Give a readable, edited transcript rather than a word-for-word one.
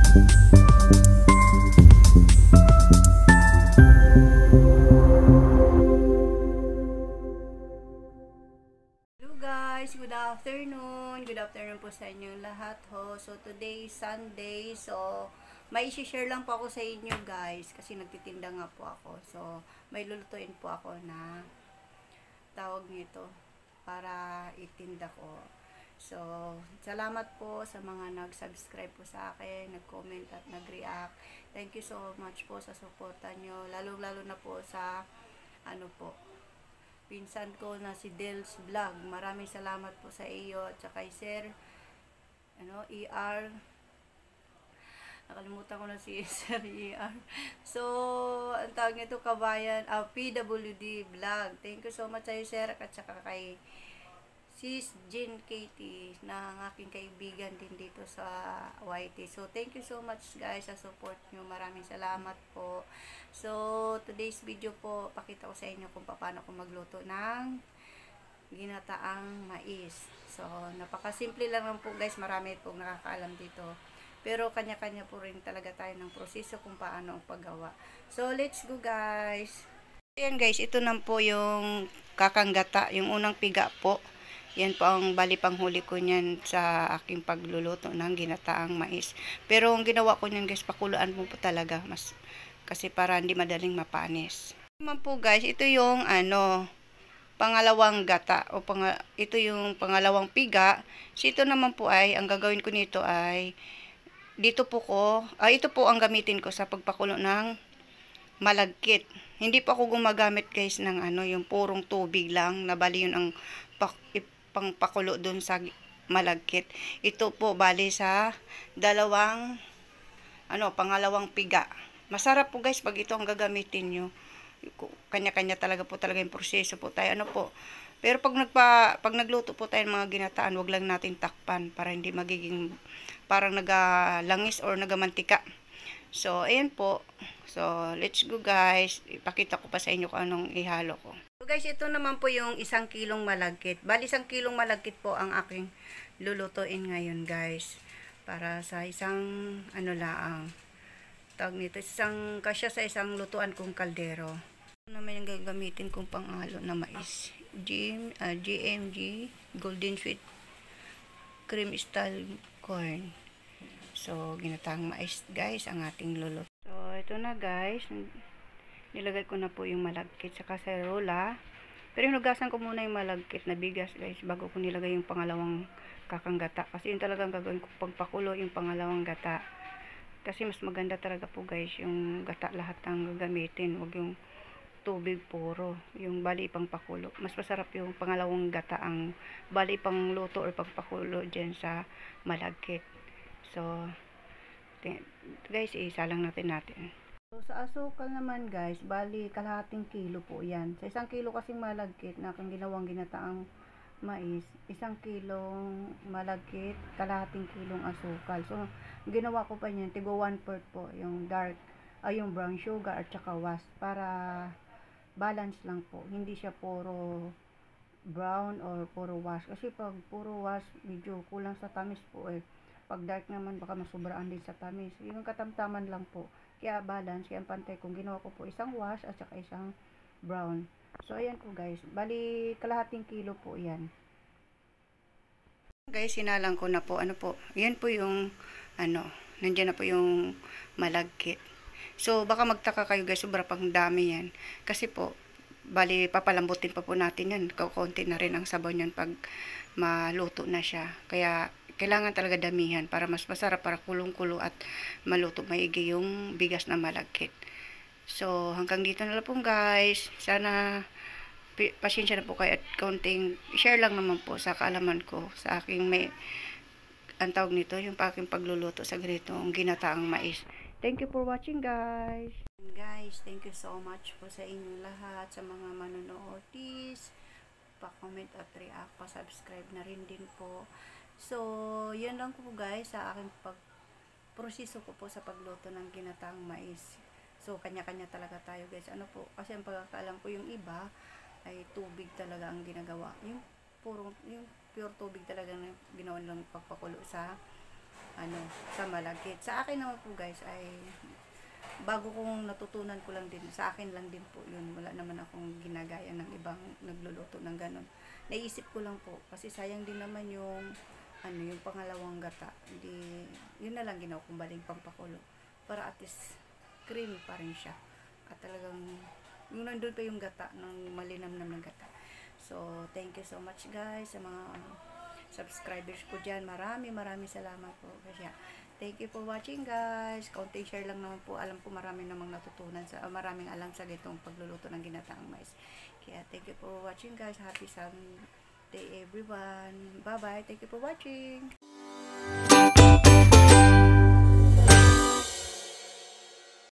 Good afternoon. Good afternoon po sa inyong lahat ho. So today is Sunday. So may i-share lang po ako sa inyo guys kasi nagtitinda nga po ako. So may lulutuin po ako na tawag nito para itinda ko. So salamat po sa mga nag-subscribe po sa akin, nag-comment at nag-react. Thank you so much po sa suporta nyo. Lalo na po sa pinsan ko na si Dels Vlog. Maraming salamat po sa iyo at saka kay Sir ER. Nakalimutan ko na si Sir ER. So, ang tawag nito kabayan, PWD Vlog. Thank you so much sa iyo, Sir, at saka kay Sis Jean Katie na ang aking kaibigan din dito sa YT. So, thank you so much guys sa support nyo. Maraming salamat po. So, today's video po, pakita ko sa inyo kung paano ko magluto ng ginataang mais. So, napakasimple lang lang po guys. Marami pong nakakaalam dito. Pero kanya-kanya po rin talaga tayo ng proseso kung paano ang paggawa. So, let's go guys. Ayan guys, ito na po yung kakanggata, yung unang piga po. Yan po ang bali panghuli ko niyan sa aking pagluluto ng ginataang mais. Pero ang ginawa ko niyan guys, pakuluan mo po talaga kasi para hindi madaling mapanis. Naman po guys, ito yung pangalawang gata o ito yung pangalawang piga. So ito naman po ay ang gagawin ko nito ay ito po ang gamitin ko sa pagpakulo ng malagkit. Hindi po ako gumagamit guys ng yung purong tubig lang na bali yun ang pangpakulo dun sa malagkit. Ito po bali sa pangalawang piga. Masarap po guys pag ito ang gagamitin nyo. Kanya-kanya talaga yung proseso po tayo Pero pag nagluto po tayo ng mga ginataan, wag lang natin takpan para hindi magiging parang nagalangis or nagamantika. So ayan po. So let's go guys. Ipakita ko pa sa inyo kung anong ihalo ko. So guys, ito naman po yung 1 kilong malagkit. Bali 1 kilong malagkit po ang aking lulutuin ngayon guys. Para sa isang tawag nito, kasya sa isang lutuan kong kaldero. Ito naman yung gagamitin kong panghalo na mais. GMG Golden Sweet Cream Style Corn. So ginataang mais guys ang ating luluto. So ito na guys. Nilagay ko na po yung malagkit sa kaserola. Pero hinugasan ko muna yung malagkit na bigas guys bago ko nilagay yung pangalawang kakanggata. Kasi yun talagang gagawin ko pagpakulo yung pangalawang gata. Kasi mas maganda talaga po guys yung gata lahat ang gagamitin. Huwag yung tubig puro. Yung bali pang pakulo. Mas masarap yung pangalawang gata ang bali pang luto or pagpakulo dyan sa malagkit. So guys, isa lang natin. So, sa asukal naman guys, bali kalahating kilo po yan. Sa 1 kilo kasing malagkit na akong ginawang ginataang mais, 1 kilong malagkit, kalahating kilong asukal. So, ginawa ko pa niyan, tigo 1/4 po, yung yung brown sugar at saka was, para balance lang po. Hindi siya puro brown or puro was. Kasi pag puro was, medyo kulang sa tamis po eh. Pag dark naman, baka masubraan din sa tamis. Yung katamtaman lang po. Kaya balance, kaya pantay kung ginawa ko po isang wash at saka isang brown. So ayan po guys, bali kalahating kilo po yan. Guys, sinalang ko na po, yan po yung nandiyan na po yung malagkit. So baka magtaka kayo guys, sobra pang dami yan. Kasi po, bali papalambutin pa po natin yan. Kaunti na rin ang sabaw niyan pag maluto na siya. Kaya kailangan talaga damihan para mas masarap, para kulong-kulo at maluto maigi yung bigas na malagkit. So, hanggang dito na lang po guys. Sana pasensya na po kayo at kaunting share lang naman po sa kaalaman ko sa aking ang tawag nito, yung aking pagluluto sa ganitong ginataang mais. Thank you for watching guys. Guys, thank you so much po sa inyong lahat, sa mga manonood. Please, pa-comment at react, pa-subscribe na rin din po. So, yun lang po guys sa aking proseso ko po sa pagluto ng ginataang mais. So, kanya-kanya talaga tayo guys. Kasi ang pagkakaalam ko yung iba ay tubig talaga ang ginagawa. Yung pure tubig talaga na ginawa nilang pagpakulo sa sa malagkit. Sa akin naman po guys ay bago kong natutunan ko lang din, sa akin lang din po yun. Wala naman akong ginagaya ng ibang nagluluto ng ganon. Naisip ko lang po, kasi sayang din naman yung yung pangalawang gata. Hindi, yun na lang ginawa kong baling pampakulo. Para at least creamy pa rin siya. At talagang, yung nandun pa yung gata, ng malinamnam ng gata. So, thank you so much guys sa mga subscribers ko dyan. Maraming salamat po. Kasi, thank you for watching guys. Kaunting share lang naman po. Alam ko maraming namang natutunan maraming alam sa gitong pagluluto ng ginataang mais. Kaya thank you for watching guys. Happy Sunday everyone. Bye bye. Thank you for watching.